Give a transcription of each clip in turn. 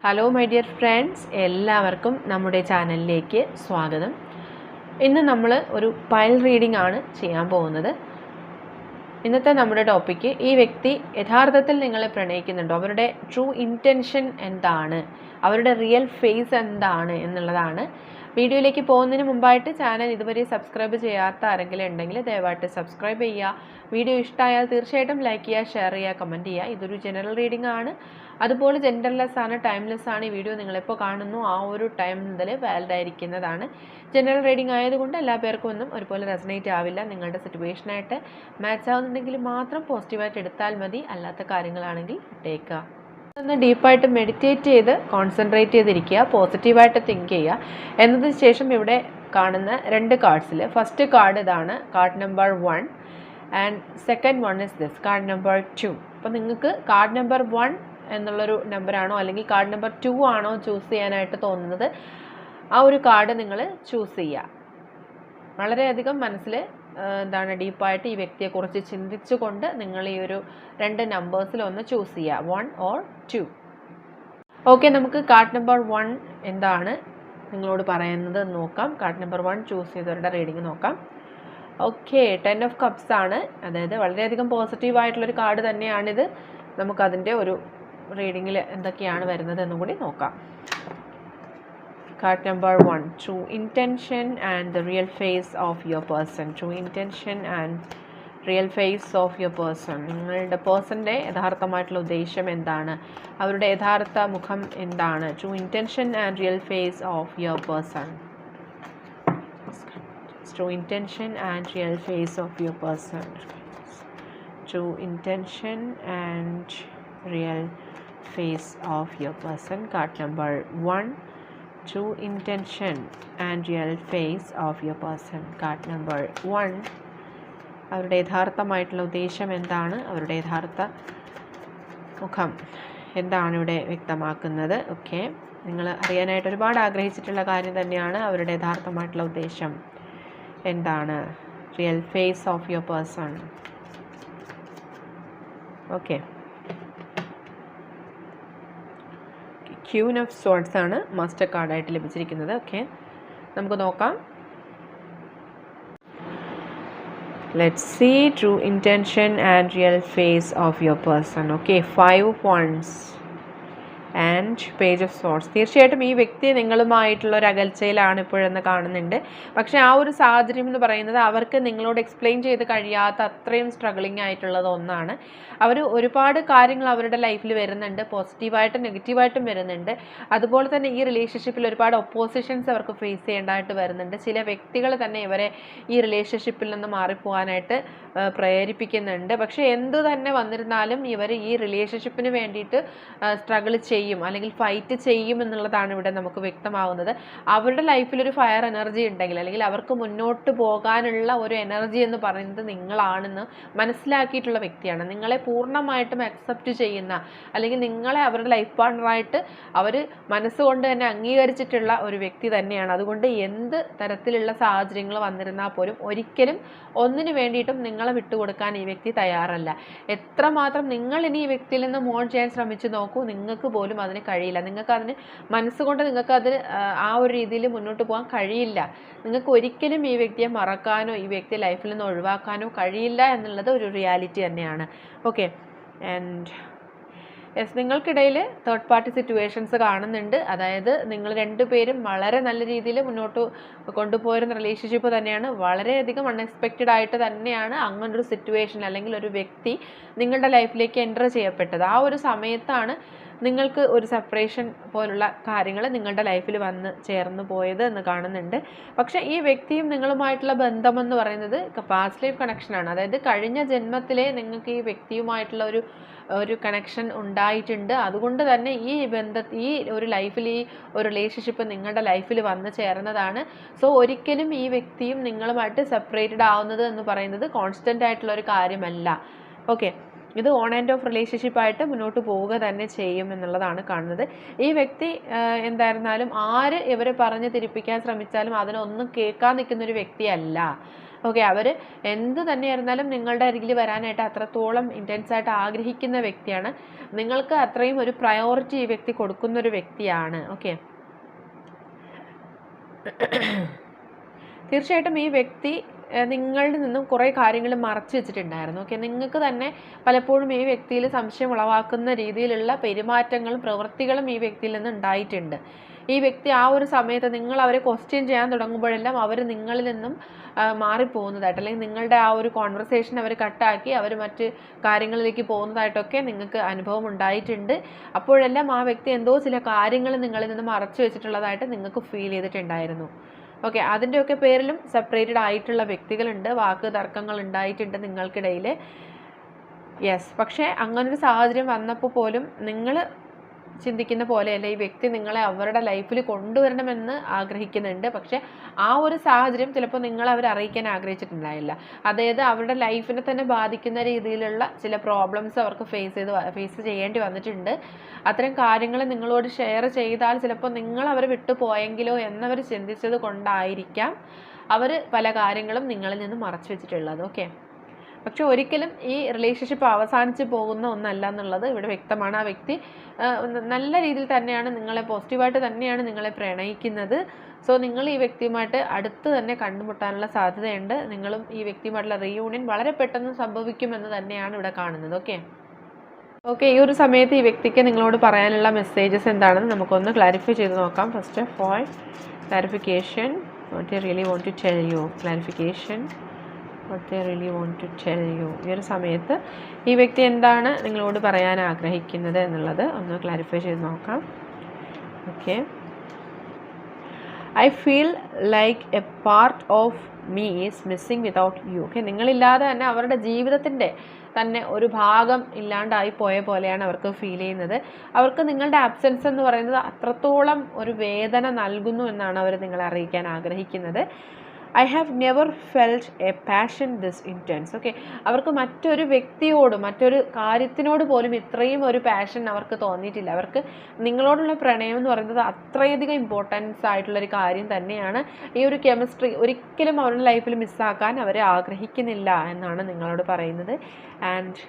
Hello my dear friends, എല്ലാവർക്കും നമ്മുടെ ചാനലിലേക്ക് സ്വാഗതം. ഇന്ന് നമ്മൾ ഒരു പൈൽ റീഡിംഗ് ആണ് ചെയ്യാൻ പോകുന്നത്. ഇന്നത്തെ നമ്മുടെ ടോപ്പിക്ക്, ഈ വ്യക്തി യഥാർത്ഥത്തിൽ നിങ്ങളെ പ്രണയിക്കുന്നുണ്ടോ, അവരുടെ ട്രൂ ഇൻറ്റൻഷൻ എന്താണ്, അവരുടെ റിയൽ ഫേസ് എന്താണ് എന്നുള്ളതാണ്. വീഡിയോയിലേക്ക് പോകുന്നതിന് മുമ്പായിട്ട് ചാനൽ ഇതുവരെ സബ്സ്ക്രൈബ് ചെയ്യാത്ത ആരെങ്കിലും ഉണ്ടെങ്കിൽ ദയവായിട്ട് സബ്സ്ക്രൈബ് ചെയ്യുക. വീഡിയോ ഇഷ്ടമായാൽ തീർച്ചയായിട്ടും ലൈക്ക് ചെയ്യുക, ഷെയർ ചെയ്യുക, കമൻറ്റ് ചെയ്യുക. ഇതൊരു ജനറൽ റീഡിംഗ് ആണ്, അതുപോലെ ജെൻഡർലെസ് ആണ്, ടൈംലെസ് ആണ്. ഈ വീഡിയോ നിങ്ങളെപ്പോൾ കാണുന്നു ആ ഒരു ടൈം മുതൽ വാലിഡ് ആയിരിക്കുന്നതാണ്. ജനറൽ റീഡിംഗ് ആയതുകൊണ്ട് എല്ലാ പേർക്കും ഒന്നും ഒരുപോലെ റെസനേറ്റ് ആവില്ല. നിങ്ങളുടെ സിറ്റുവേഷനായിട്ട് മാച്ച് ആവുന്നുണ്ടെങ്കിൽ മാത്രം പോസിറ്റീവായിട്ട് എടുത്താൽ മതി, അല്ലാത്ത കാര്യങ്ങളാണെങ്കിൽ ഇട്ടേക്കുക. ഒന്ന് ഡീപ്പായിട്ട് മെഡിറ്റേറ്റ് ചെയ്ത് കോൺസെൻട്രേറ്റ് ചെയ്തിരിക്കുക, പോസിറ്റീവായിട്ട് തിങ്ക് ചെയ്യുക. എന്നതിന് ശേഷം ഇവിടെ കാണുന്ന രണ്ട് കാർഡ്സിൽ ഫസ്റ്റ് കാർഡ് ഇതാണ്, card number 1 and second one is this, card number 2. അപ്പോൾ നിങ്ങൾക്ക് കാർഡ് നമ്പർ 1 എന്നുള്ളൊരു നമ്പറാണോ അല്ലെങ്കിൽ കാർഡ് നമ്പർ 2 ആണോ ചൂസ് ചെയ്യാനായിട്ട് തോന്നുന്നത്, ആ ഒരു കാർഡ് നിങ്ങൾ ചൂസ് ചെയ്യുക. വളരെയധികം മനസ്സിൽ ഡീപ്പായിട്ട് ഈ വ്യക്തിയെക്കുറിച്ച് ചിന്തിച്ചുകൊണ്ട് നിങ്ങൾ ഈ ഒരു രണ്ട് നമ്പേഴ്സിൽ ഒന്ന് ചൂസ് ചെയ്യുക, 1 or 2. ഓക്കെ, നമുക്ക് കാർഡ് നമ്പർ 1 എന്താണ് നിങ്ങളോട് പറയുന്നത് നോക്കാം. കാർഡ് നമ്പർ 1 ചൂസ് ചെയ്തവരുടെ റീഡിങ് നോക്കാം. ഓക്കെ, 10 of Cups ആണ്, അതായത് വളരെയധികം പോസിറ്റീവായിട്ടുള്ളൊരു കാർഡ് തന്നെയാണിത്. നമുക്കതിൻ്റെ ഒരു റീഡിങ്ങിൽ എന്തൊക്കെയാണ് വരുന്നത് എന്നും കൂടി നോക്കാം. Card number 1, true intention and the real face of your person. True intention and real face of your person. നിങ്ങളുടെ പേഴ്സൻ്റെ യഥാർത്ഥമായിട്ടുള്ള ഉദ്ദേശം എന്താണ്, അവരുടെ യഥാർത്ഥ മുഖം എന്താണ്. True intention and real face of your person. True intention and real face of your person. True intention and real face of your person. Card number 1, true intention and real face of your person. Card number 1, അവരുടെ യഥാർത്ഥമായിട്ടുള്ള ഉദ്ദേശം എന്താണ്, അവരുടെ യഥാർത്ഥ മുഖം എന്താണ് ഇവിടെ വ്യക്തമാക്കുന്നത്. ഓക്കെ, നിങ്ങൾ അറിയാനായിട്ട് ഒരുപാട് ആഗ്രഹിച്ചിട്ടുള്ള കാര്യം തന്നെയാണ്, അവരുടെ യഥാർത്ഥമായിട്ടുള്ള ഉദ്ദേശം എന്താണ്, real face of your person. Okay, queen of swords ആണ് മാസ്റ്റർ കാർഡായിട്ട് ലഭിച്ചിരിക്കുന്നത്. ഓക്കെ, നമുക്ക് നോക്കാം. Let's see true intention and real face of your person. Okay, 5 of Wands and page of swords. തീർച്ചയായിട്ടും ഈ വ്യക്തി നിങ്ങളുമായിട്ടുള്ള ഒരു അകൽച്ചയിലാണ് ഇപ്പോഴെന്ന് കാണുന്നുണ്ട്. പക്ഷേ ആ ഒരു സാഹചര്യം എന്ന് പറയുന്നത് അവർക്ക് നിങ്ങളോട് എക്സ്പ്ലെയിൻ ചെയ്ത് കഴിയാത്ത അത്രയും സ്ട്രഗിളിംഗ് ആയിട്ടുള്ളത് ഒന്നാണ്. അവർ ഒരുപാട് കാര്യങ്ങൾ അവരുടെ ലൈഫിൽ വരുന്നുണ്ട്, പോസിറ്റീവായിട്ടും നെഗറ്റീവായിട്ടും വരുന്നുണ്ട്. അതുപോലെ തന്നെ ഈ റിലേഷൻഷിപ്പിൽ ഒരുപാട് ഒപ്പോസിഷൻസ് അവർക്ക് ഫേസ് ചെയ്യേണ്ടതായിട്ട് വരുന്നുണ്ട്. ചില വ്യക്തികൾ തന്നെ ഇവരെ ഈ റിലേഷൻഷിപ്പിൽ നിന്ന് മാറിപ്പോകാനായിട്ട് പ്രേരിപ്പിക്കുന്നുണ്ട്. പക്ഷേ എന്തു തന്നെ വന്നിരുന്നാലും ഇവർ ഈ റിലേഷൻഷിപ്പിന് വേണ്ടിയിട്ട് സ്ട്രഗിൾ ചെയ്യും അല്ലെങ്കിൽ ഫൈറ്റ് ചെയ്യും എന്നുള്ളതാണ് ഇവിടെ നമുക്ക് വ്യക്തമാവുന്നത്. അവരുടെ ലൈഫിലൊരു ഫയർ എനർജി ഉണ്ടെങ്കിൽ അല്ലെങ്കിൽ അവർക്ക് മുന്നോട്ട് പോകാനുള്ള ഒരു എനർജി എന്ന് പറയുന്നത് നിങ്ങളാണെന്ന് മനസ്സിലാക്കിയിട്ടുള്ള വ്യക്തിയാണ്. നിങ്ങളെ പൂർണ്ണമായിട്ടും അക്സെപ്റ്റ് ചെയ്യുന്ന അല്ലെങ്കിൽ നിങ്ങളെ അവരുടെ ലൈഫ് പാർട്ണറായിട്ട് അവർ മനസ്സുകൊണ്ട് തന്നെ അംഗീകരിച്ചിട്ടുള്ള ഒരു വ്യക്തി തന്നെയാണ്. അതുകൊണ്ട് എന്ത് തരത്തിലുള്ള സാഹചര്യങ്ങൾ വന്നിരുന്നാൽ പോലും ഒരിക്കലും ഒന്നിനു വേണ്ടിയിട്ടും നിങ്ങളെ വിട്ടുകൊടുക്കാൻ ഈ വ്യക്തി തയ്യാറല്ല. എത്രമാത്രം നിങ്ങൾ ഇനി ഈ വ്യക്തിയിൽ നിന്ന് മോൾ ചെയ്യാൻ ശ്രമിച്ചു നോക്കൂ, നിങ്ങൾക്ക് പോലും അതിന് കഴിയില്ല. നിങ്ങൾക്ക് അതിന് മനസ്സുകൊണ്ട് നിങ്ങൾക്ക് ആ ഒരു രീതിയിൽ മുന്നോട്ട് പോകാൻ കഴിയില്ല. നിങ്ങൾക്ക് ഒരിക്കലും ഈ വ്യക്തിയെ മറക്കാനോ ഈ വ്യക്തിയെ ലൈഫിൽ നിന്ന് ഒഴിവാക്കാനോ കഴിയില്ല എന്നുള്ളത് ഒരു റിയാലിറ്റി തന്നെയാണ്. ഓക്കെ, ആൻഡ് നിങ്ങൾക്കിടയിൽ തേർഡ് പാർട്ടി സിറ്റുവേഷൻസ് കാണുന്നുണ്ട്. അതായത് നിങ്ങൾ രണ്ടുപേരും വളരെ നല്ല രീതിയിൽ മുന്നോട്ട് കൊണ്ടുപോയിരുന്ന റിലേഷൻഷിപ്പ് തന്നെയാണ്. വളരെയധികം അൺഎക്സ്പെക്റ്റഡ് ആയിട്ട് തന്നെയാണ് അങ്ങനൊരു സിറ്റുവേഷൻ അല്ലെങ്കിൽ ഒരു വ്യക്തി നിങ്ങളുടെ ലൈഫിലേക്ക് എൻ്റർ ചെയ്യപ്പെട്ടത്. ആ ഒരു സമയത്താണ് നിങ്ങൾക്ക് ഒരു സെപ്പറേഷൻ പോലുള്ള കാര്യങ്ങൾ നിങ്ങളുടെ ലൈഫിൽ വന്ന് ചേർന്ന് പോയത് എന്ന് കാണുന്നുണ്ട്. പക്ഷേ ഈ വ്യക്തിയും നിങ്ങളുമായിട്ടുള്ള ബന്ധമെന്ന് പറയുന്നത് പാസ്റ്റ് ലൈഫ് കണക്ഷനാണ്. അതായത് കഴിഞ്ഞ ജന്മത്തിലെ നിങ്ങൾക്ക് ഈ വ്യക്തിയുമായിട്ടുള്ള ഒരു കണക്ഷൻ ഉണ്ടായിട്ടുണ്ട്. അതുകൊണ്ട് തന്നെ ഈ ഒരു ലൈഫിൽ ഈ ഒരു റിലേഷൻഷിപ്പ് നിങ്ങളുടെ ലൈഫിൽ വന്ന് ചേർന്നതാണ്. സോ ഒരിക്കലും ഈ വ്യക്തിയും നിങ്ങളുമായിട്ട് സെപ്പറേറ്റഡ് ആവുന്നത് എന്ന് പറയുന്നത് കോൺസ്റ്റൻ്റ് ആയിട്ടുള്ള ഒരു കാര്യമല്ല. ഓക്കെ, ഇത് ഓൺ ആൻഡ് ഓഫ് റിലേഷൻഷിപ്പായിട്ട് മുന്നോട്ട് പോവുക തന്നെ ചെയ്യും എന്നുള്ളതാണ് കാണുന്നത്. ഈ വ്യക്തി എന്തായിരുന്നാലും ആര് ഇവരെ പറഞ്ഞ് തിരിപ്പിക്കാൻ ശ്രമിച്ചാലും അതിനൊന്നും കേൾക്കാൻ നിൽക്കുന്നൊരു വ്യക്തിയല്ല. ഓക്കെ, അവർ എന്ത് തന്നെയായിരുന്നാലും നിങ്ങളുടെ അരികിൽ വരാനായിട്ട് അത്രത്തോളം ഇൻറ്റൻസായിട്ട് ആഗ്രഹിക്കുന്ന വ്യക്തിയാണ്. നിങ്ങൾക്ക് അത്രയും ഒരു പ്രയോറിറ്റി ഈ വ്യക്തി കൊടുക്കുന്നൊരു വ്യക്തിയാണ്. ഓക്കെ, തീർച്ചയായിട്ടും ഈ വ്യക്തി നിങ്ങളിൽ നിന്നും കുറേ കാര്യങ്ങൾ മറച്ചു വെച്ചിട്ടുണ്ടായിരുന്നു. ഓക്കെ, നിങ്ങൾക്ക് തന്നെ പലപ്പോഴും ഈ വ്യക്തിയിൽ സംശയം ഉളവാക്കുന്ന രീതിയിലുള്ള പെരുമാറ്റങ്ങളും പ്രവൃത്തികളും ഈ വ്യക്തിയിൽ നിന്ന് ഉണ്ടായിട്ടുണ്ട്. ഈ വ്യക്തി ആ ഒരു സമയത്ത് നിങ്ങൾ അവരെ ക്വസ്റ്റ്യൻ ചെയ്യാൻ തുടങ്ങുമ്പോഴെല്ലാം അവർ നിങ്ങളിൽ നിന്നും മാറിപ്പോകുന്നതായിട്ട്, അല്ലെങ്കിൽ നിങ്ങളുടെ ആ ഒരു കോൺവെർസേഷൻ അവർ കട്ടാക്കി അവർ മറ്റ് കാര്യങ്ങളിലേക്ക് പോകുന്നതായിട്ടൊക്കെ നിങ്ങൾക്ക് അനുഭവം ഉണ്ടായിട്ടുണ്ട്. അപ്പോഴെല്ലാം ആ വ്യക്തി എന്തോ ചില കാര്യങ്ങൾ നിങ്ങളിൽ നിന്ന് മറച്ചു വെച്ചിട്ടുള്ളതായിട്ട് നിങ്ങൾക്ക് ഫീൽ ചെയ്തിട്ടുണ്ടായിരുന്നു. ഓക്കെ, അതിൻ്റെയൊക്കെ പേരിലും സെപ്പറേറ്റഡ് ആയിട്ടുള്ള വ്യക്തികളുണ്ട്, വാക്ക് തർക്കങ്ങൾ ഉണ്ടായിട്ടുണ്ട് നിങ്ങൾക്കിടയിൽ. യെസ്, പക്ഷേ അങ്ങനൊരു സാഹചര്യം വന്നപ്പോൾ പോലും നിങ്ങൾ ചിന്തിക്കുന്ന പോലെയല്ല, ഈ വ്യക്തി നിങ്ങളെ അവരുടെ ലൈഫിൽ കൊണ്ടുവരണമെന്ന് ആഗ്രഹിക്കുന്നുണ്ട്. പക്ഷേ ആ ഒരു സാഹചര്യം ചിലപ്പോൾ നിങ്ങൾ അവരെ അറിയിക്കാൻ ആഗ്രഹിച്ചിട്ടുണ്ടായില്ല. അതായത് അവരുടെ ലൈഫിനെ തന്നെ ബാധിക്കുന്ന രീതിയിലുള്ള ചില പ്രോബ്ലംസ് അവർക്ക് ഫേസ് ചെയ്യേണ്ടി വന്നിട്ടുണ്ട്. അത്തരം കാര്യങ്ങൾ നിങ്ങളോട് ഷെയർ ചെയ്താൽ ചിലപ്പോൾ നിങ്ങൾ അവരെ വിട്ടുപോയെങ്കിലോ എന്നവർ ചിന്തിച്ചത് കൊണ്ടായിരിക്കാം അവർ പല കാര്യങ്ങളും നിങ്ങളിൽ നിന്ന് മറച്ചു വെച്ചിട്ടുള്ളത്. ഓക്കെ, പക്ഷെ ഒരിക്കലും ഈ റിലേഷൻഷിപ്പ് അവസാനിച്ച് പോകുന്ന ഒന്നല്ല എന്നുള്ളത് ഇവിടെ വ്യക്തമാണ്. ആ വ്യക്തി നല്ല രീതിയിൽ തന്നെയാണ് നിങ്ങളെ, പോസിറ്റീവായിട്ട് തന്നെയാണ് നിങ്ങളെ പ്രണയിക്കുന്നത്. സോ നിങ്ങൾ ഈ വ്യക്തിയുമായിട്ട് അടുത്ത് തന്നെ കണ്ടുമുട്ടാനുള്ള സാധ്യതയുണ്ട്. നിങ്ങളും ഈ വ്യക്തിയുമായിട്ടുള്ള റീയൂണിയൻ വളരെ പെട്ടെന്ന് സംഭവിക്കുമെന്ന് തന്നെയാണ് ഇവിടെ കാണുന്നത്. ഓക്കെ, ഈ ഒരു സമയത്ത് ഈ വ്യക്തിക്ക് നിങ്ങളോട് പറയാനുള്ള മെസ്സേജസ് എന്താണെന്ന് നമുക്കൊന്ന് ക്ലാരിഫൈ ചെയ്ത് നോക്കാം. First of all, clarification, what you really want to tell you, clarification, what they really want to tell you. ഈ ഒരു സമയത്ത് ഈ വ്യക്തി എന്താണ് നിങ്ങളോട് പറയാൻ ആഗ്രഹിക്കുന്നത് എന്നുള്ളത് ഒന്ന് ക്ലാരിഫൈ ചെയ്ത് നോക്കാം. Okay, I feel like a part of me is missing without you. Okay, നിങ്ങളില്ലാതെ തന്നെ അവരുടെ ജീവിതത്തിൻ്റെ തന്നെ ഒരു ഭാഗം ഇല്ലാണ്ടായി പോയ പോലെയാണ് അവർക്ക് ഫീൽ ചെയ്യുന്നത്. അവർക്ക് നിങ്ങളുടെ ആബ്സെൻസ് എന്ന് പറയുന്നത് അത്രത്തോളം ഒരു വേദന നൽകുന്നു എന്നാണ് അവർ നിങ്ങളെ അറിയിക്കാൻ ആഗ്രഹിക്കുന്നത്. I have never felt A passion this intense. Okay, അവർക്ക് മറ്റൊരു വ്യക്തിയോടും മറ്റൊരു കാര്യത്തിനോട് പോലും ഇത്രയും ഒരു പാഷൻ അവർക്ക് തോന്നിയിട്ടില്ല. അവർക്ക് നിങ്ങളോടുള്ള പ്രണയം എന്ന് പറയുന്നത് അത്രയധികം ഇമ്പോർട്ടൻസ് ആയിട്ടുള്ളൊരു കാര്യം തന്നെയാണ്. ഈ ഒരു കെമിസ്ട്രി ഒരിക്കലും അവരുടെ ലൈഫിൽ മിസ്സാക്കാൻ അവർ ആഗ്രഹിക്കുന്നില്ല എന്നാണ് നിങ്ങളോട് പറയുന്നത്. And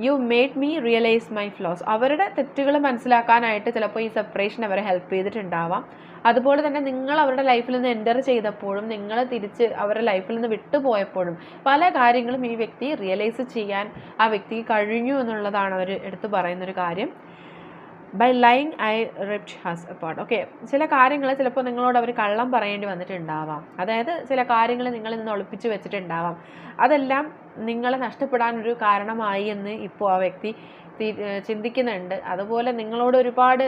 you made me realise my flows. അവരുടെ തെറ്റുകൾ മനസ്സിലാക്കാനായിട്ട് ചിലപ്പോൾ ഈ സെപ്പറേഷൻ അവരെ ഹെൽപ്പ് ചെയ്തിട്ടുണ്ടാവാം. അതുപോലെ തന്നെ നിങ്ങൾ അവരുടെ ലൈഫിൽ നിന്ന് എൻ്റർ ചെയ്തപ്പോഴും നിങ്ങൾ തിരിച്ച് അവരുടെ ലൈഫിൽ നിന്ന് വിട്ടുപോയപ്പോഴും പല കാര്യങ്ങളും ഈ വ്യക്തി റിയലൈസ് ചെയ്യാൻ ആ വ്യക്തിക്ക് കഴിഞ്ഞു എന്നുള്ളതാണ് അവർ എടുത്തു പറയുന്നൊരു കാര്യം. By lying I ripped us apart. Okay, ചില കാര്യങ്ങൾ ചിലപ്പോൾ നിങ്ങളോട് അവർ കള്ളം പറയേണ്ടി വന്നിട്ടുണ്ടാവാം. അതായത് ചില കാര്യങ്ങൾ നിങ്ങളിൽ നിന്ന് ഒളിപ്പിച്ച് വെച്ചിട്ടുണ്ടാവാം. അതെല്ലാം നിങ്ങളെ നഷ്ടപ്പെടാനൊരു കാരണമായി എന്ന് ഇപ്പോൾ ആ വ്യക്തി ചിന്തിക്കുന്നുണ്ട്. അതുപോലെ നിങ്ങളോട് ഒരുപാട്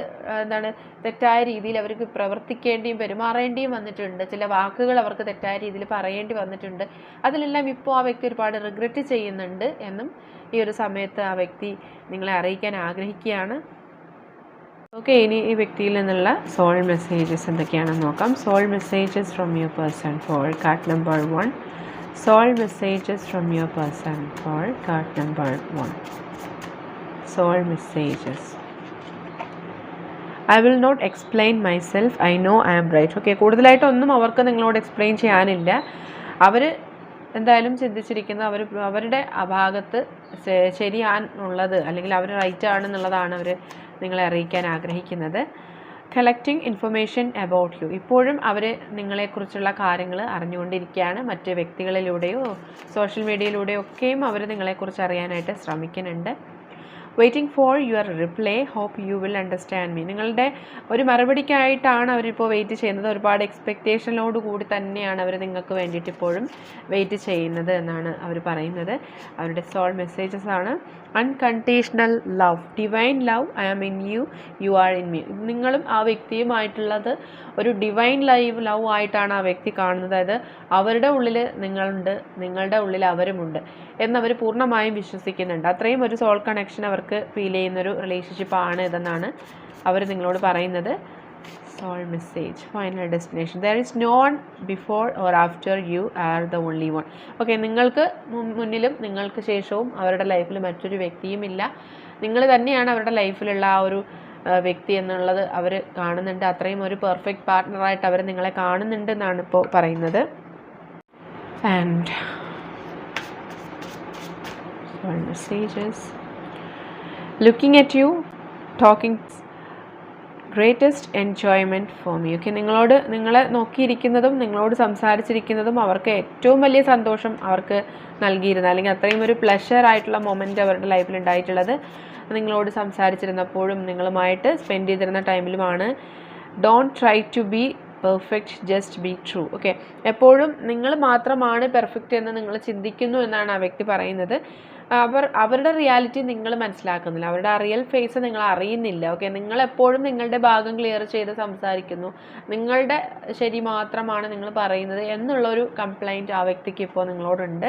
തെറ്റായ രീതിയിൽ അവർക്ക് പ്രവർത്തിക്കേണ്ടിയും പെരുമാറേണ്ടിയും വന്നിട്ടുണ്ട്. ചില വാക്കുകൾ അവർക്ക് തെറ്റായ രീതിയിൽ പറയേണ്ടി വന്നിട്ടുണ്ട്. അതിലെല്ലാം ഇപ്പോൾ ആ വ്യക്തി ഒരുപാട് റിഗ്രറ്റ് ചെയ്യുന്നുണ്ട് എന്നും ഈ ഒരു സമയത്ത് ആ വ്യക്തി നിങ്ങളെ അറിയിക്കാൻ ആഗ്രഹിക്കുകയാണ്. ഓക്കെ, ഇനി ഈ വ്യക്തിയിൽ നിന്നുള്ള സോൾ മെസ്സേജസ് എന്തൊക്കെയാണെന്ന് നോക്കാം. Soul messages from your person for card number 1. Soul messages from your person for card number 1. Soul messages. I will not explain myself, I know I am right. Okay, കൂടുതലായിട്ടൊന്നും അവർക്ക് നിങ്ങളോട് explain ചെയ്യാനില്ല. അവർ എന്തായാലും ചിന്തിച്ചിരിക്കുന്നത് അവരുടെ ഭാഗത്ത് ശരിയാണുള്ളത്, അല്ലെങ്കിൽ അവർ റൈറ്റ് ആണെന്നുള്ളതാണ് അവർ നിങ്ങളെ അറിയിക്കാൻ ആഗ്രഹിക്കുന്നത്. Collecting information about you. ഇപ്പോഴും അവർ നിങ്ങളെക്കുറിച്ചുള്ള കാര്യങ്ങൾ അറിഞ്ഞുകൊണ്ടിരിക്കുകയാണ്. മറ്റ് വ്യക്തികളിലൂടെയോ സോഷ്യൽ മീഡിയയിലൂടെയോ ഒക്കെയും അവർ നിങ്ങളെക്കുറിച്ച് അറിയാനായിട്ട് ശ്രമിക്കുന്നുണ്ട്. Waiting for your reply, hope you will understand me. നിങ്ങളുടെ ഒരു മറുപടിക്കായിട്ടാണ് അവരിപ്പോൾ വെയിറ്റ് ചെയ്യുന്നത്. ഒരുപാട് എക്സ്പെക്റ്റേഷനോട് കൂടി തന്നെയാണ് അവർ നിങ്ങൾക്ക് വേണ്ടിയിട്ട് ഇപ്പോഴും വെയിറ്റ് ചെയ്യുന്നത് എന്നാണ് അവർ പറയുന്നത്. അവരുടെ സോൾ മെസ്സേജസ് ആണ്. Unconditional love, divine love, I am in you, you are in me. നിങ്ങളും ആ വ്യക്തിയുമായിട്ടുള്ളത് ഒരു ഡിവൈൻ ലവ് ആയിട്ടാണ് ആ വ്യക്തി കാണുന്നത്. അതായത് അവരുടെ ഉള്ളിൽ നിങ്ങളുണ്ട്, നിങ്ങളുടെ ഉള്ളിൽ അവരുമുണ്ട് എന്നവർ പൂർണ്ണമായും വിശ്വസിക്കുന്നുണ്ട്. അത്രയും ഒരു സോൾ കണക്ഷൻ അവർക്ക് ഫീൽ ചെയ്യുന്നൊരു റിലേഷൻഷിപ്പാണ് ഇതെന്നാണ് അവർ നിങ്ങളോട് പറയുന്നത്. soul message, final destination. There is no one before or after you are the only one. Okay, നിങ്ങൾക്ക് മുന്നിലും നിങ്ങൾക്ക് ശേഷവും അവരുടെ ലൈഫിൽ മറ്റൊരു വ്യക്തിയും ഇല്ല. നിങ്ങൾ തന്നെയാണ് അവരുടെ ലൈഫിലുള്ള ആ ഒരു വ്യക്തി എന്നുള്ളത് അവർ കാണുന്നുണ്ട്. അത്രയും ഒരു പെർഫെക്റ്റ് പാർട്ട്ണറായിട്ട് അവർ നിങ്ങളെ കാണുന്നുണ്ട് എന്നാണ് ഇപ്പോൾ പറയുന്നത്. And soul messages, looking at you, talking greatest enjoyment for me. Okay, നിങ്ങളെ നോക്കിയിരിക്കുന്നതും നിങ്ങളോട് സംസാരിച്ചിരിക്കുന്നതും അവർക്ക് ഏറ്റവും വലിയ സന്തോഷം അവർക്ക് നൽകിയിരുന്ന, അല്ലെങ്കിൽ അത്രയും ഒരു പ്ലഷർ ആയിട്ടുള്ള മൊമെൻറ്റ് അവരുടെ ലൈഫിൽ ഉണ്ടായിട്ടുള്ളത് നിങ്ങളോട് സംസാരിച്ചിരുന്നപ്പോഴും നിങ്ങളുമായിട്ട് സ്പെൻഡ് ചെയ്തിരുന്ന ടൈമിലുമാണ്. Don't try to be perfect, just be true. Okay, എപ്പോഴും നിങ്ങൾ മാത്രമാണ് പെർഫെക്റ്റ് എന്ന് നിങ്ങൾ ചിന്തിക്കുന്നു എന്നാണ് ആ വ്യക്തി പറയുന്നത്. അവരുടെ റിയാലിറ്റി നിങ്ങൾ മനസ്സിലാക്കുന്നില്ല, അവരുടെ റിയൽ ഫേസ് നിങ്ങൾ അറിയുന്നില്ല. ഓക്കെ, നിങ്ങളെപ്പോഴും നിങ്ങളുടെ ഭാഗം ക്ലിയർ ചെയ്ത് സംസാരിക്കുന്നു, നിങ്ങളുടെ ശരി മാത്രമാണ് നിങ്ങൾ പറയുന്നത് എന്നുള്ളൊരു കംപ്ലൈൻറ്റ് ആ വ്യക്തിക്ക് ഇപ്പോൾ നിങ്ങളോടുണ്ട്.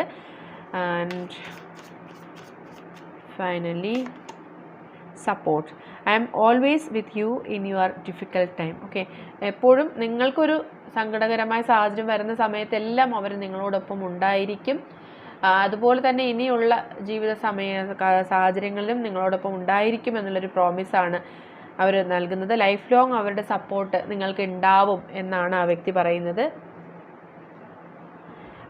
And finally support, I am always with you in your difficult time. Okay, എപ്പോഴും നിങ്ങൾക്കൊരു സങ്കടകരമായ സാഹചര്യം വരുന്ന സമയത്തെല്ലാം അവർ നിങ്ങളോടൊപ്പം ഉണ്ടായിരിക്കും. അതുപോലെ തന്നെ ഇനിയുള്ള ജീവിത സാഹചര്യങ്ങളിലും നിങ്ങളോടൊപ്പം ഉണ്ടായിരിക്കും എന്നുള്ളൊരു പ്രോമിസാണ് അവർ നൽകുന്നത്. ലൈഫ് ലോങ് അവരുടെ സപ്പോർട്ട് നിങ്ങൾക്ക് ഉണ്ടാവും എന്നാണ് ആ വ്യക്തി പറയുന്നത്.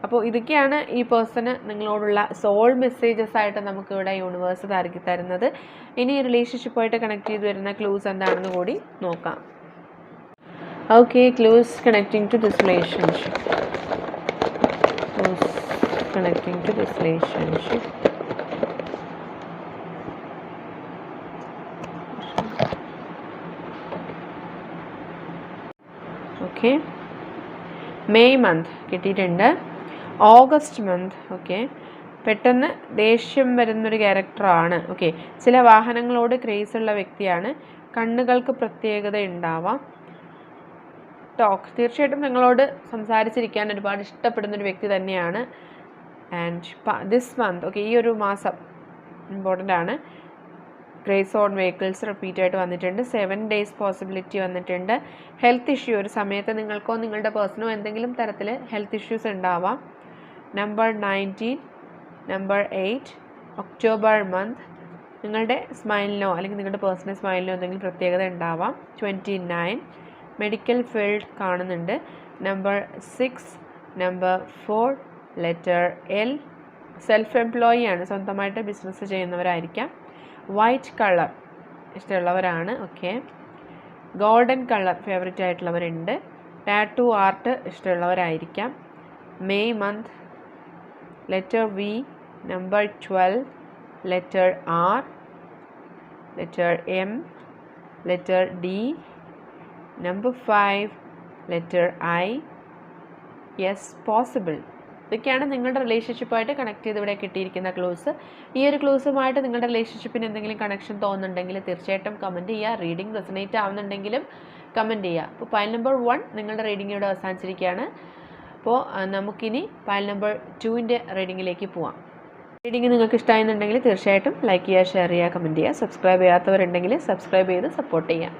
അപ്പോൾ ഇതൊക്കെയാണ് ഈ പേഴ്സണ് നിങ്ങളോടുള്ള സോൾ മെസ്സേജസ് ആയിട്ട് നമുക്കിവിടെ യൂണിവേഴ്സ് തരുന്നത്. ഇനി റിലേഷൻഷിപ്പായിട്ട് കണക്ട് ചെയ്ത് വരുന്ന ക്ലൂസ് എന്താണെന്ന് കൂടി നോക്കാം. Okay, clues connecting to this relationship. Connecting to this relationship. Okay, May month കിട്ടിയിട്ടുണ്ട്. August month. ഓക്കെ, പെട്ടെന്ന് ദേഷ്യം വരുന്നൊരു ക്യാരക്ടറാണ്. ഓക്കെ, ചില വാഹനങ്ങളോട് ക്രേസ് ഉള്ള വ്യക്തിയാണ്. കണ്ണുകൾക്ക് പ്രത്യേകത ഉണ്ടാവാം. ടോക്ക്, തീർച്ചയായിട്ടും നിങ്ങളോട് സംസാരിച്ചിരിക്കാൻ ഒരുപാട് ഇഷ്ടപ്പെടുന്നൊരു വ്യക്തി തന്നെയാണ്. ആൻഡ് ദിസ് മന്ത്, ഓക്കെ, ഈ ഒരു മാസം ഇമ്പോർട്ടൻ്റ് ആണ്. ക്രേസ് ഓൺ വെഹിക്കിൾസ് റിപ്പീറ്റ് ആയിട്ട് വന്നിട്ടുണ്ട്. 7 days പോസിബിലിറ്റി വന്നിട്ടുണ്ട്. ഹെൽത്ത് ഇഷ്യൂ, ഒരു സമയത്ത് നിങ്ങൾക്കോ നിങ്ങളുടെ പേഴ്സണോ എന്തെങ്കിലും തരത്തിൽ ഹെൽത്ത് ഇഷ്യൂസ് ഉണ്ടാവാം. Number 19, number 8, October month. നിങ്ങളുടെ സ്മൈലിനോ അല്ലെങ്കിൽ നിങ്ങളുടെ പേഴ്സണൽ സ്മൈലിനോ എന്തെങ്കിലും പ്രത്യേകത ഉണ്ടാവാം. 29, മെഡിക്കൽ ഫീൽഡ് കാണുന്നുണ്ട്. Number 6, number 4, letter L, self employee ആണ്, സ്വന്തമായിട്ട് ബിസിനസ് ചെയ്യുന്നവരായിരിക്കാം. വൈറ്റ് കളർ ഇഷ്ടമുള്ളവരാണ്. ഓക്കെ, ഗോൾഡൻ കളർ ഫേവറേറ്റ് ആയിട്ടുള്ളവരുണ്ട്. ടാറ്റു ആർട്ട് ഇഷ്ടമുള്ളവരായിരിക്കാം. May month, letter V, number 12, letter R, letter M, letter D, number 5, letter I. Yes, possible. ഇതൊക്കെയാണ് നിങ്ങളുടെ റിലേഷൻഷിപ്പായിട്ട് connect ചെയ്ത് ഇവിടെ കിട്ടിയിരിക്കുന്ന ക്ലൂസ്. ഈ ഒരു ക്ലൂസുമായിട്ട് നിങ്ങളുടെ റിലേഷൻഷിപ്പിന് എന്തെങ്കിലും കണക്ഷൻ തോന്നുന്നുണ്ടെങ്കിൽ തീർച്ചയായിട്ടും കമൻറ്റ് ചെയ്യുക. റീഡിംഗ് റെസനേറ്റ് ആവുന്നുണ്ടെങ്കിലും കമൻറ്റ് ചെയ്യുക. അപ്പോൾ പൈൽ നമ്പർ 1 നിങ്ങളുടെ റീഡിംഗ് ഇവിടെ അവസാനിച്ചിരിക്കുകയാണ്. അപ്പോൾ നമുക്കിനി പൈൽ നമ്പർ 2ൻ്റെ റീഡിങ്ങിലേക്ക് പോവാം. റീഡിംഗ് നിങ്ങൾക്ക് ഇഷ്ടമായെന്നുണ്ടെങ്കിൽ തീർച്ചയായിട്ടും ലൈക്ക് ചെയ്യുക, ഷെയർ ചെയ്യുക, കമൻറ്റ് ചെയ്യുക. സബ്സ്ക്രൈബ് ചെയ്യാത്തവരുണ്ടെങ്കിൽ സബ്സ്ക്രൈബ് ചെയ്ത് സപ്പോർട്ട് ചെയ്യാം.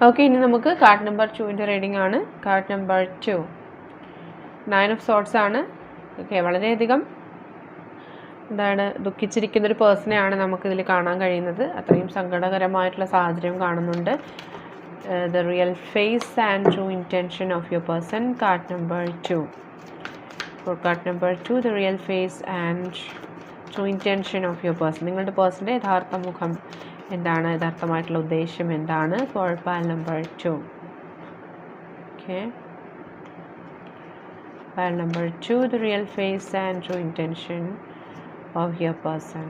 ഓക്കെ, ഇനി നമുക്ക് കാർഡ് നമ്പർ 2ൻ്റെ റീഡിംഗ് ആണ്. കാർഡ് നമ്പർ 2 9 of Swords ആണ്. ഓക്കെ, വളരെയധികം ദുഃഖിച്ചിരിക്കുന്നൊരു പേഴ്സണെയാണ് നമുക്കിതിൽ കാണാൻ കഴിയുന്നത്. അത്രയും സങ്കടകരമായിട്ടുള്ള സാഹചര്യം കാണുന്നുണ്ട്. The real face and true intention of your person. Card number 2. For card number 2, the real face and true intention of your person. നിങ്ങളുടെ പേഴ്സൻ്റെ യഥാർത്ഥ മുഖം എന്താണ്, യഥാർത്ഥമായിട്ടുള്ള ഉദ്ദേശം എന്താണ്? For pile number 2. Okay, pile number 2, the real face and true intention of your person.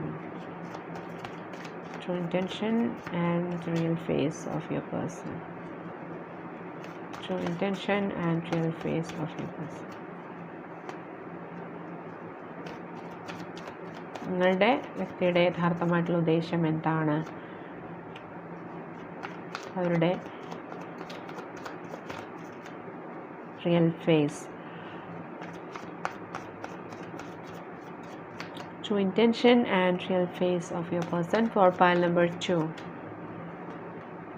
True intention and the real face of your person. True intention and real face of your person. നിങ്ങളുടെ വ്യക്തിയുടെ യഥാർത്ഥമായിട്ടുള്ള ഉദ്ദേശം എന്താണ്? അവരുടെ real face. True intention and real face of your person for pile number 2.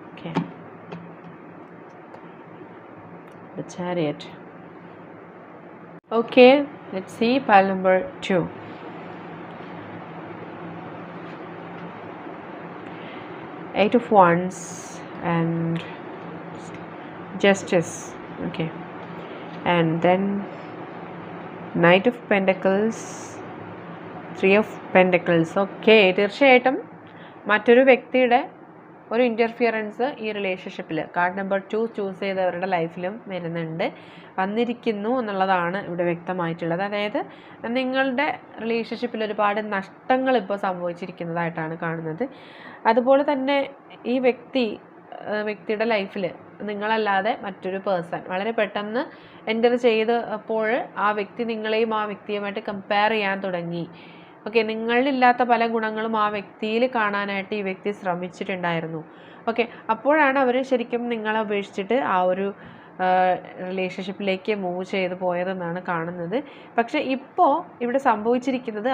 Okay. the Chariot. Okay, let's see pile number 2. Eight of Wands and Justice. Okay, and then Knight of Pentacles, Three of Pentacles. Okay, തീർച്ചയായിട്ടും മറ്റൊരു വ്യക്തിയുടെ ഒരു interference ഈ റിലേഷൻഷിപ്പിൽ card number 2 choose ചെയ്തവരുടെ ലൈഫിലും വന്നിരിക്കുന്നു എന്നുള്ളതാണ് ഇവിടെ വ്യക്തമായിട്ടുള്ളത്. അതായത് നിങ്ങളുടെ റിലേഷൻഷിപ്പിൽ ഒരുപാട് നഷ്ടങ്ങൾ ഇപ്പോൾ സംഭവിച്ചിരിക്കുന്നതായിട്ടാണ് കാണുന്നത്. അതുപോലെ തന്നെ ഈ വ്യക്തിയുടെ ലൈഫിൽ നിങ്ങളല്ലാതെ മറ്റൊരു പേഴ്സൺ വളരെ പെട്ടെന്ന് എൻ്റർ ചെയ്തപ്പോൾ ആ വ്യക്തി നിങ്ങളെയും ആ വ്യക്തിയുമായിട്ട് കമ്പയർ ചെയ്യാൻ തുടങ്ങി. ഓക്കെ, നിങ്ങളിലില്ലാത്ത പല ഗുണങ്ങളും ആ വ്യക്തിയിൽ കാണാനായിട്ട് ഈ വ്യക്തി ശ്രമിച്ചിട്ടുണ്ടായിരുന്നു. ഓക്കെ, അപ്പോഴാണ് അവർ ശരിക്കും നിങ്ങളെ ഉപേക്ഷിച്ചിട്ട് ആ ഒരു റിലേഷൻഷിപ്പിലേക്ക് മൂവ് ചെയ്ത് പോയതെന്നാണ് കാണുന്നത്. പക്ഷേ ഇപ്പോൾ ഇവിടെ സംഭവിച്ചിരിക്കുന്നത്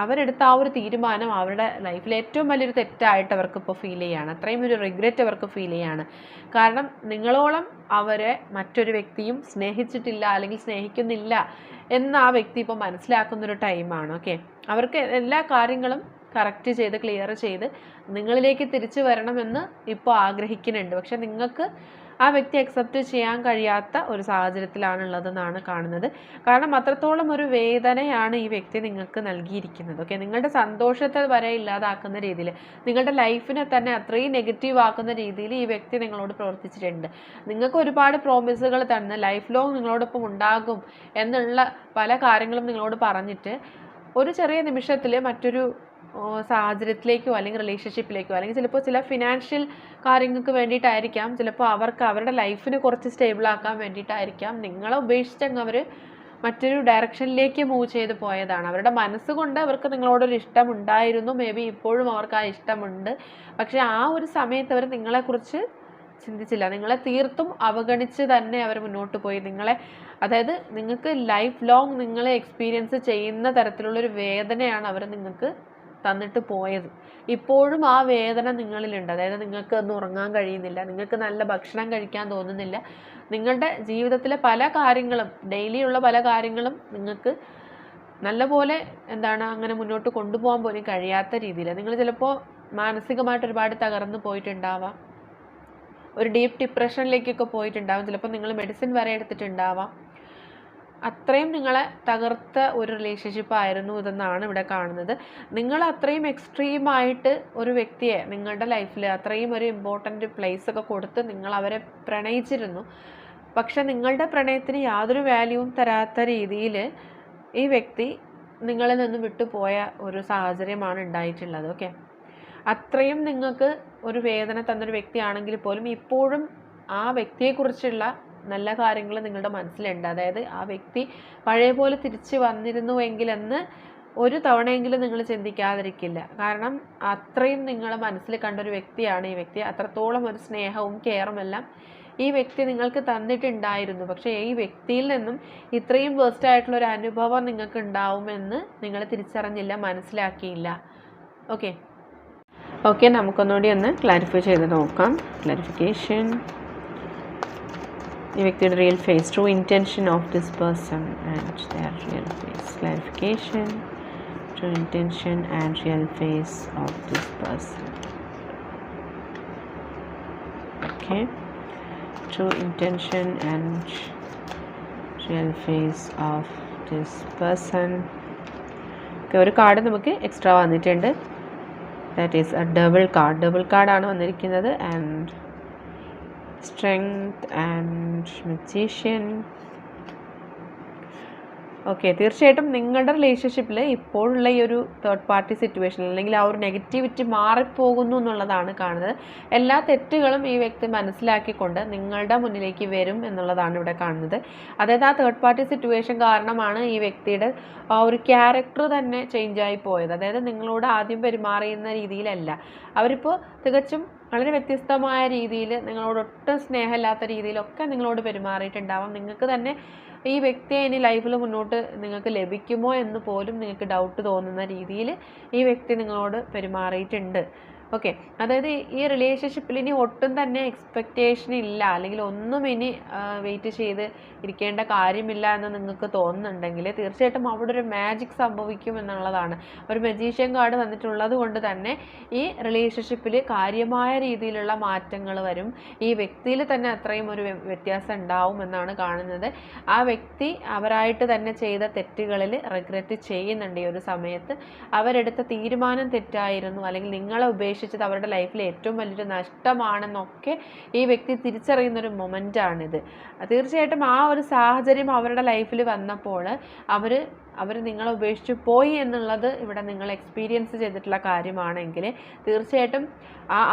അവരെടുത്ത ആ ഒരു തീരുമാനം അവരുടെ ലൈഫിൽ ഏറ്റവും വലിയൊരു തെറ്റായിട്ട് അവർക്ക് ഇപ്പോൾ ഫീൽ ചെയ്യാണ്. അത്രയും ഒരു റിഗ്രറ്റ് അവർക്ക് ഫീൽ ചെയ്യാണ്. കാരണം നിങ്ങളോളം അവരെ മറ്റൊരു വ്യക്തിയും സ്നേഹിച്ചിട്ടില്ല അല്ലെങ്കിൽ സ്നേഹിക്കുന്നില്ല എന്ന് ആ വ്യക്തി ഇപ്പോൾ മനസ്സിലാക്കുന്നൊരു ടൈമാണ്. ഓക്കെ, അവർക്ക് എല്ലാ കാര്യങ്ങളും കറക്റ്റ് ചെയ്ത് ക്ലിയർ ചെയ്ത് നിങ്ങളിലേക്ക് തിരിച്ചു വരണമെന്ന് ഇപ്പോൾ ആഗ്രഹിക്കുന്നുണ്ട്. പക്ഷെ നിങ്ങൾക്ക് ആ വ്യക്തി അക്സെപ്റ്റ് ചെയ്യാൻ കഴിയാത്ത ഒരു സാഹചര്യത്തിലാണുള്ളതെന്നാണ് കാണുന്നത്. കാരണം അത്രത്തോളം ഒരു വേദനയാണ് ഈ വ്യക്തി നിങ്ങൾക്ക് നൽകിയിരിക്കുന്നത്. ഓക്കെ, നിങ്ങളുടെ സന്തോഷത്തെ വരെ ഇല്ലാതാക്കുന്ന രീതിയിൽ, നിങ്ങളുടെ ലൈഫിനെ തന്നെ അത്രയും നെഗറ്റീവ് ആക്കുന്ന രീതിയിൽ ഈ വ്യക്തി നിങ്ങളോട് പ്രവർത്തിച്ചിട്ടുണ്ട്. നിങ്ങൾക്ക് ഒരുപാട് പ്രോമിസുകൾ തന്ന് ലൈഫ് ലോങ് നിങ്ങളോടൊപ്പം ഉണ്ടാകും എന്നുള്ള പല കാര്യങ്ങളും നിങ്ങളോട് പറഞ്ഞിട്ട് ഒരു ചെറിയ നിമിഷത്തിൽ മറ്റൊരു സാഹചര്യത്തിലേക്കോ അല്ലെങ്കിൽ റിലേഷൻഷിപ്പിലേക്കോ അല്ലെങ്കിൽ ചിലപ്പോൾ ചില ഫിനാൻഷ്യൽ കാര്യങ്ങൾക്ക് വേണ്ടിയിട്ടായിരിക്കാം, ചിലപ്പോൾ അവർക്ക് അവരുടെ ലൈഫിനെ കുറച്ച് സ്റ്റേബിൾ ആക്കാൻ വേണ്ടിയിട്ടായിരിക്കാം നിങ്ങളെ ഉപേക്ഷിച്ചങ്ങ് അവർ മറ്റൊരു ഡയറക്ഷനിലേക്ക് മൂവ് ചെയ്ത് പോയതാണ്. അവരുടെ മനസ്സുകൊണ്ട് അവർക്ക് നിങ്ങളോടൊരു ഇഷ്ടമുണ്ടായിരുന്നു, മേ ബി ഇപ്പോഴും അവർക്ക് ആ ഇഷ്ടമുണ്ട്. പക്ഷേ ആ ഒരു സമയത്ത് അവർ നിങ്ങളെക്കുറിച്ച് ചിന്തിച്ചില്ല, നിങ്ങളെ തീർത്തും അവഗണിച്ച് തന്നെ അവർ മുന്നോട്ട് പോയി. അതായത് നിങ്ങൾക്ക് ലൈഫ് ലോങ് നിങ്ങളെ എക്സ്പീരിയൻസ് ചെയ്യുന്ന തരത്തിലുള്ളൊരു വേദനയാണ് അവർ നിങ്ങൾക്ക് തന്നിട്ട് പോയത്. ഇപ്പോഴും ആ വേദന നിങ്ങളിലുണ്ട്. അതായത് നിങ്ങൾക്ക് ഒന്നും ഉറങ്ങാൻ കഴിയുന്നില്ല, നിങ്ങൾക്ക് നല്ല ഭക്ഷണം കഴിക്കാൻ തോന്നുന്നില്ല, നിങ്ങളുടെ ജീവിതത്തിലെ പല കാര്യങ്ങളും ഡെയിലിയുള്ള പല കാര്യങ്ങളും നിങ്ങൾക്ക് നല്ലപോലെ അങ്ങനെ മുന്നോട്ട് കൊണ്ടുപോകാൻ പോലും കഴിയാത്ത രീതിയിൽ നിങ്ങൾ ചിലപ്പോൾ മാനസികമായിട്ട് ഒരുപാട് തകർന്നു പോയിട്ടുണ്ടാവാം, ഒരു ഡീപ്പ് ഡിപ്രഷനിലേക്കൊക്കെ പോയിട്ടുണ്ടാവാം, ചിലപ്പോൾ നിങ്ങൾ മെഡിസിൻ വരെ എടുത്തിട്ടുണ്ടാവാം. അത്രയും നിങ്ങളെ തകർത്ത ഒരു റിലേഷൻഷിപ്പ് ആയിരുന്നു ഇതെന്നാണ് ഇവിടെ കാണുന്നത്. നിങ്ങൾ അത്രയും എക്സ്ട്രീമായിട്ട് ഒരു വ്യക്തിയെ നിങ്ങളുടെ ലൈഫിൽ അത്രയും ഒരു ഇമ്പോർട്ടൻ്റ് പ്ലേസ് ഒക്കെ കൊടുത്ത് നിങ്ങൾ അവരെ പ്രണയിച്ചിരുന്നു. പക്ഷെ നിങ്ങളുടെ പ്രണയത്തിന് യാതൊരു വാല്യൂവും തരാത്ത രീതിയിൽ ഈ വ്യക്തി നിങ്ങളിൽ നിന്ന് വിട്ടുപോയ ഒരു സാഹചര്യമാണ് ഉണ്ടായിട്ടുള്ളത്. ഓക്കെ, അത്രയും നിങ്ങൾക്ക് ഒരു വേദന തന്നൊരു വ്യക്തിയാണെങ്കിൽ പോലും ഇപ്പോഴും ആ വ്യക്തിയെക്കുറിച്ചുള്ള നല്ല കാര്യങ്ങൾ നിങ്ങളുടെ മനസ്സിലുണ്ട്. അതായത് ആ വ്യക്തി പഴയ പോലെ തിരിച്ചു വന്നിരുന്നുവെങ്കിലെന്ന് ഒരു തവണയെങ്കിലും നിങ്ങൾ ചിന്തിക്കാതിരിക്കില്ല. കാരണം അത്രയും നിങ്ങളെ മനസ്സിൽ കണ്ടൊരു വ്യക്തിയാണ് ഈ വ്യക്തി. അത്രത്തോളം ഒരു സ്നേഹവും കെയറും എല്ലാം ഈ വ്യക്തി നിങ്ങൾക്ക് തന്നിട്ടുണ്ടായിരുന്നു. പക്ഷേ ഈ വ്യക്തിയിൽ നിന്നും ഇത്രയും വേസ്റ്റ് ആയിട്ടുള്ളൊരു അനുഭവം നിങ്ങൾക്ക് ഉണ്ടാവുമെന്ന് നിങ്ങൾ തിരിച്ചറിഞ്ഞില്ല, മനസ്സിലാക്കിയില്ല. ഓക്കെ, നമുക്കൊന്നുകൂടി ഒന്ന് ക്ലാരിഫൈ ചെയ്ത് നോക്കാം. ക്ലാരിഫിക്കേഷൻ: ഈ വ്യക്തിയുടെ real face, true intention of this person and their real face. Clarification: true intention and real face of this person. Okay, true intention and real face of this person. Okay, ഒരു card നമുക്ക് extra വന്നിട്ടുണ്ട്. That is a double കാർഡാണ് വന്നിരിക്കുന്നത്. And strength and magician. Okay, തീർച്ചയായിട്ടും നിങ്ങളുടെ റിലേഷൻഷിപ്പിൽ ഇപ്പോഴുള്ള ഈ ഒരു തേർഡ് പാർട്ടി സിറ്റുവേഷൻ അല്ലെങ്കിൽ ആ ഒരു നെഗറ്റിവിറ്റി മാറിപ്പോകുന്നു എന്നുള്ളതാണ് കാണുന്നത്. എല്ലാ തെറ്റുകളും ഈ വ്യക്തി മനസ്സിലാക്കിക്കൊണ്ട് നിങ്ങളുടെ മുന്നിലേക്ക് വരും എന്നുള്ളതാണ് ഇവിടെ കാണുന്നത്. അതായത് ആ തേർഡ് പാർട്ടി സിറ്റുവേഷൻ കാരണമാണ് ഈ വ്യക്തിയുടെ ആ ഒരു ക്യാരക്ടർ തന്നെ ചേഞ്ചായി പോയത്. അതായത് നിങ്ങളോട് ആദ്യം പെരുമാറിയുന്ന രീതിയിലല്ല, അവരിപ്പോൾ തികച്ചും വളരെ വ്യത്യസ്തമായ രീതിയിൽ നിങ്ങളോട് ഒട്ടും സ്നേഹമില്ലാത്ത രീതിയിലൊക്കെ നിങ്ങളോട് പെരുമാറിയിട്ടുണ്ടാവാം. നിങ്ങൾക്ക് തന്നെ ഈ വ്യക്തിയെ ഇനി ലൈഫിൽ മുന്നോട്ട് നിങ്ങൾക്ക് ലഭിക്കുമോ എന്ന് പോലും നിങ്ങൾക്ക് ഡൗട്ട് തോന്നുന്ന രീതിയിൽ ഈ വ്യക്തി നിങ്ങളോട് പെരുമാറിയിട്ടുണ്ട്. ഓക്കെ. അതായത് ഈ റിലേഷൻഷിപ്പിൽ ഇനി ഒട്ടും തന്നെ എക്സ്പെക്റ്റേഷൻ ഇല്ല, അല്ലെങ്കിൽ ഒന്നും ഇനി വെയിറ്റ് ചെയ്ത് ഇരിക്കേണ്ട കാര്യമില്ല എന്ന് നിങ്ങൾക്ക് തോന്നുന്നുണ്ടെങ്കിൽ തീർച്ചയായിട്ടും അവിടെ ഒരു മാജിക് സംഭവിക്കും എന്നുള്ളതാണ്. ഒരു മജീഷ്യൻ കാർഡ് വന്നിട്ടുള്ളത് കൊണ്ട് തന്നെ ഈ റിലേഷൻഷിപ്പിൽ കാര്യമായ രീതിയിലുള്ള മാറ്റങ്ങൾ വരും. ഈ വ്യക്തിയിൽ തന്നെ അത്രയും ഒരു വ്യത്യാസം ഉണ്ടാവും എന്നാണ് കാണുന്നത്. ആ വ്യക്തി അവരായിട്ട് തന്നെ ചെയ്ത തെറ്റുകളിൽ റിഗ്രറ്റ് ചെയ്യുന്നുണ്ട് ഈ ഒരു സമയത്ത്. അവരെടുത്ത തീരുമാനം തെറ്റായിരുന്നു, അല്ലെങ്കിൽ നിങ്ങളെ ഉപേക്ഷിച്ചത് അവരുടെ ലൈഫിൽ ഏറ്റവും വലിയൊരു നഷ്ടമാണെന്നൊക്കെ ഈ വ്യക്തി തിരിച്ചറിയുന്നൊരു മൊമെൻ്റാണിത്. തീർച്ചയായിട്ടും ആ ഒരു സാഹചര്യം അവരുടെ ലൈഫിൽ വന്നപ്പോൾ അവർ നിങ്ങളെ ഉപേക്ഷിച്ച് പോയി എന്നുള്ളത് ഇവിടെ നിങ്ങൾ എക്സ്പീരിയൻസ് ചെയ്തിട്ടുള്ള കാര്യമാണെങ്കിൽ തീർച്ചയായിട്ടും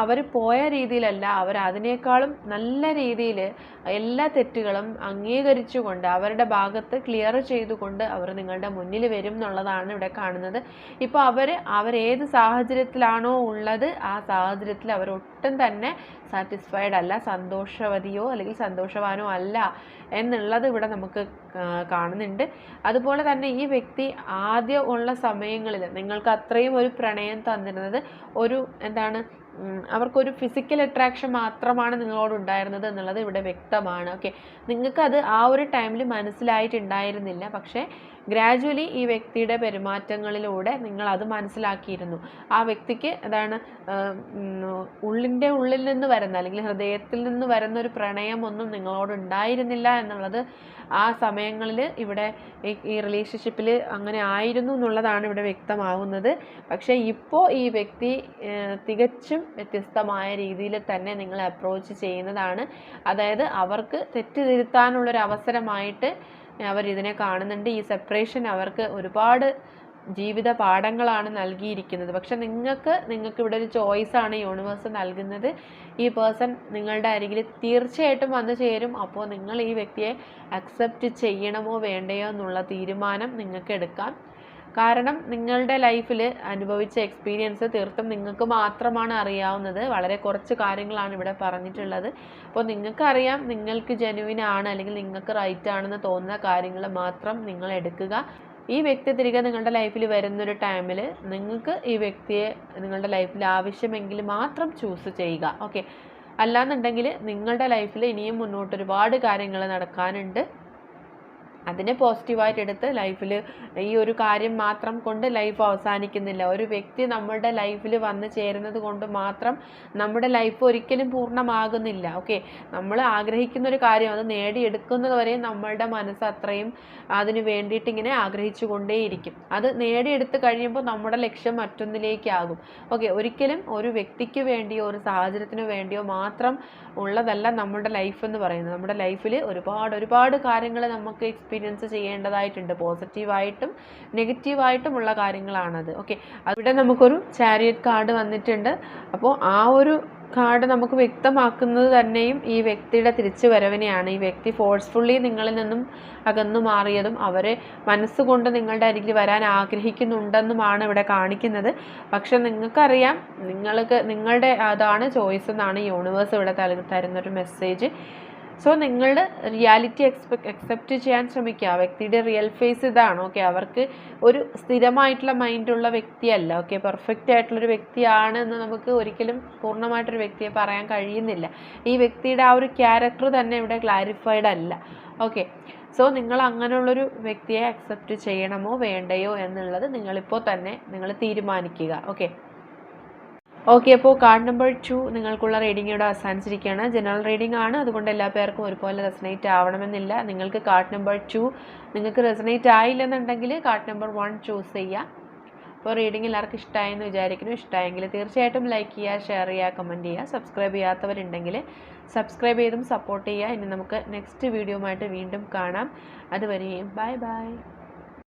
അവർ പോയ രീതിയിലല്ല, അവർ അതിനേക്കാളും നല്ല രീതിയിൽ എല്ലാ തെറ്റുകളും അംഗീകരിച്ചുകൊണ്ട് അവരുടെ ഭാഗത്ത് ക്ലിയർ ചെയ്തുകൊണ്ട് അവർ നിങ്ങളുടെ മുന്നിൽ വരും എന്നുള്ളതാണ് ഇവിടെ കാണുന്നത്. ഇപ്പോൾ അവരേത് സാഹചര്യത്തിലാണോ ഉള്ളത് ആ സാഹചര്യത്തിൽ അവരൊട്ടും തന്നെ സാറ്റിസ്ഫൈഡ് അല്ല, സന്തോഷവതിയോ അല്ലെങ്കിൽ സന്തോഷവാനോ അല്ല എന്നുള്ളത് ഇവിടെ നമുക്ക് കാണുന്നുണ്ട്. അതുപോലെ തന്നെ ഈ വ്യക്തി ആദ്യം ഉള്ള സമയങ്ങളിൽ നിങ്ങൾക്ക് അത്രയും ഒരു പ്രണയം തന്നിരുന്നത് അവർക്കൊരു ഫിസിക്കൽ അട്രാക്ഷൻ മാത്രമാണ് നിങ്ങളോട് ഉണ്ടായിരുന്നത് എന്നുള്ളത് ഇവിടെ വ്യക്തമാണ്. ഓക്കെ, നിങ്ങൾക്കത് ആ ഒരു ടൈമിൽ മനസ്സിലായിട്ടുണ്ടായിരുന്നില്ല, പക്ഷേ ഗ്രാജുവലി ഈ വ്യക്തിയുടെ പെരുമാറ്റങ്ങളിലൂടെ നിങ്ങൾ അത് മനസ്സിലാക്കിയിരുന്നു. ആ വ്യക്തിക്ക് ഉള്ളിൽ നിന്ന് വരുന്ന, അല്ലെങ്കിൽ ഹൃദയത്തിൽ നിന്ന് വരുന്ന ഒരു പ്രണയമൊന്നും നിങ്ങളോട് ഉണ്ടായിരുന്നില്ല എന്നുള്ളത് ആ സമയങ്ങളിൽ ഇവിടെ ഈ റിലേഷൻഷിപ്പിൽ അങ്ങനെ ആയിരുന്നു എന്നുള്ളതാണ് ഇവിടെ വ്യക്തമാകുന്നത്. പക്ഷേ ഇപ്പോൾ ഈ വ്യക്തി തികച്ചും വ്യത്യസ്തമായ രീതിയിൽ തന്നെ നിങ്ങളെ അപ്രോച്ച് ചെയ്യുന്നതാണ്. അതായത് അവർക്ക് തെറ്റ് തിരുത്താനുള്ളൊരു അവസരമായിട്ട് അവരിതിനെ കാണുന്നുണ്ട്. ഈ സെപ്പറേഷൻ അവർക്ക് ഒരുപാട് ജീവിത പാഠങ്ങളാണ് നൽകിയിരിക്കുന്നത്. പക്ഷെ നിങ്ങൾക്ക് ഇവിടെ ഒരു ചോയ്സാണ് യൂണിവേഴ്സ് നൽകുന്നത്. ഈ പേഴ്സൺ നിങ്ങളുടെ അരികിൽ തീർച്ചയായിട്ടും വന്നു ചേരും. അപ്പോൾ നിങ്ങൾ ഈ വ്യക്തിയെ അക്സെപ്റ്റ് ചെയ്യണമോ വേണ്ടയോ എന്നുള്ള തീരുമാനം നിങ്ങൾക്ക് എടുക്കാം. കാരണം നിങ്ങളുടെ ലൈഫിൽ അനുഭവിച്ച എക്സ്പീരിയൻസ് തീർത്തും നിങ്ങൾക്ക് മാത്രമാണ് അറിയാവുന്നത്. വളരെ കുറച്ച് കാര്യങ്ങളാണ് ഇവിടെ പറഞ്ഞിട്ടുള്ളത്. അപ്പോൾ നിങ്ങൾക്കറിയാം നിങ്ങൾക്ക് ജെനുവിൻ ആണ് അല്ലെങ്കിൽ നിങ്ങൾക്ക് റൈറ്റ് ആണെന്ന് തോന്നുന്ന കാര്യങ്ങൾ മാത്രം നിങ്ങൾ എടുക്കുക. ഈ വ്യക്തി തിരികെ നിങ്ങളുടെ ലൈഫിൽ വരുന്നൊരു ടൈമിൽ നിങ്ങൾക്ക് ഈ വ്യക്തിയെ നിങ്ങളുടെ ലൈഫിൽ ആവശ്യമെങ്കിൽ മാത്രം ചൂസ് ചെയ്യുക. ഓക്കെ, അല്ലാന്നുണ്ടെങ്കിൽ നിങ്ങളുടെ ലൈഫിൽ ഇനിയും മുന്നോട്ട് ഒരുപാട് കാര്യങ്ങൾ നടക്കാനുണ്ട്. അതിനെ പോസിറ്റീവായിട്ട് എടുത്ത് ലൈഫിൽ ഈ ഒരു കാര്യം മാത്രം കൊണ്ട് ലൈഫ് അവസാനിക്കുന്നില്ല. ഒരു വ്യക്തി നമ്മുടെ ലൈഫിൽ വന്നു ചേരുന്നത് കൊണ്ട് മാത്രം നമ്മുടെ ലൈഫ് ഒരിക്കലും പൂർണ്ണമാകുന്നില്ല. ഓക്കെ, നമ്മൾ ആഗ്രഹിക്കുന്ന ഒരു കാര്യം അത് നേടിയെടുക്കുന്നത് വരെ നമ്മളുടെ മനസ്സ് അത്രയും അതിന് വേണ്ടിയിട്ട് ഇങ്ങനെ ആഗ്രഹിച്ചു കൊണ്ടേയിരിക്കും. അത് നേടിയെടുത്ത് കഴിയുമ്പോൾ നമ്മുടെ ലക്ഷ്യം മറ്റൊന്നിലേക്കാകും. ഓക്കെ, ഒരിക്കലും ഒരു വ്യക്തിക്ക് വേണ്ടിയോ ഒരു സാഹചര്യത്തിന് വേണ്ടിയോ മാത്രം ഉള്ളതല്ല നമ്മുടെ ലൈഫ് എന്ന് പറയുന്നത്. നമ്മുടെ ലൈഫിൽ ഒരുപാട് കാര്യങ്ങൾ നമുക്ക് എക്സ്പീരിയൻസ് ചെയ്യേണ്ടതായിട്ടുണ്ട്. പോസിറ്റീവായിട്ടും നെഗറ്റീവായിട്ടുമുള്ള കാര്യങ്ങളാണത്. ഓക്കെ, അവിടെ നമുക്കൊരു ചാരിയറ്റ് കാർഡ് വന്നിട്ടുണ്ട്. അപ്പോൾ ആ ഒരു കാർഡ് നമുക്ക് വ്യക്തമാക്കുന്നത് തന്നെയും ഈ വ്യക്തിയുടെ തിരിച്ചു വരവിനെയാണ്. ഈ വ്യക്തി ഫോഴ്സ്ഫുള്ളി നിങ്ങളിൽ നിന്നും അകന്നു മാറിയതും അവരെ മനസ്സുകൊണ്ട് നിങ്ങളുടെ അരികിൽ വരാൻ ആഗ്രഹിക്കുന്നുണ്ടെന്നുമാണ് ഇവിടെ കാണിക്കുന്നത്. പക്ഷെ നിങ്ങൾക്കറിയാം നിങ്ങളുടെ അതാണ് ചോയ്സ് എന്നാണ് യൂണിവേഴ്സ് ഇവിടെ തരുന്നൊരു മെസ്സേജ്. സോ നിങ്ങളുടെ റിയാലിറ്റി അക്സെപ്റ്റ് ചെയ്യാൻ ശ്രമിക്കുക. വ്യക്തിയുടെ റിയൽ ഫേസ് ഇതാണ്. ഓക്കെ, അവർക്ക് ഒരു സ്ഥിരമായിട്ടുള്ള മൈൻഡുള്ള വ്യക്തിയല്ല. ഓക്കെ, പെർഫെക്റ്റ് ആയിട്ടുള്ളൊരു വ്യക്തിയാണ് എന്ന് നമുക്ക് ഒരിക്കലും പൂർണ്ണമായിട്ടൊരു വ്യക്തിയെ പറയാൻ കഴിയുന്നില്ല. ഈ വ്യക്തിയുടെ ആ ഒരു ക്യാരക്ടർ തന്നെ ഇവിടെ ക്ലാരിഫൈഡ് അല്ല. ഓക്കെ, സോ നിങ്ങൾ അങ്ങനെയുള്ളൊരു വ്യക്തിയെ അക്സെപ്റ്റ് ചെയ്യണമോ വേണ്ടയോ എന്നുള്ളത് നിങ്ങളിപ്പോൾ തന്നെ നിങ്ങൾ തീരുമാനിക്കുക. ഓക്കെ, അപ്പോൾ കാർഡ് നമ്പർ 2 നിങ്ങൾക്കുള്ള റീഡിംഗ് ഇവിടെ അവസാനിച്ചിരിക്കുകയാണ്. ജനറൽ റീഡിംഗ് ആണ്, അതുകൊണ്ട് എല്ലാ പേർക്കും ഒരുപോലെ റെസനേറ്റ് ആവണമെന്നില്ല. നിങ്ങൾക്ക് കാർഡ് നമ്പർ 2 നിങ്ങൾക്ക് റെസനേറ്റ് ആയില്ലെന്നുണ്ടെങ്കിൽ കാർഡ് നമ്പർ 1 ചൂസ് ചെയ്യുക. അപ്പോൾ റീഡിംഗ് എല്ലാവർക്കും ഇഷ്ടമായെന്ന് വിചാരിക്കുന്നു. ഇഷ്ടമായെങ്കിൽ തീർച്ചയായിട്ടും ലൈക്ക് ചെയ്യുക, ഷെയർ ചെയ്യുക, കമൻറ്റ് ചെയ്യുക. സബ്സ്ക്രൈബ് ചെയ്യാത്തവരുണ്ടെങ്കിൽ സബ്സ്ക്രൈബ് ചെയ്തും സപ്പോർട്ട് ചെയ്യുക. ഇനി നമുക്ക് നെക്സ്റ്റ് വീഡിയോ ആയിട്ട് വീണ്ടും കാണാം. അതുവരെയും ബൈ ബൈ.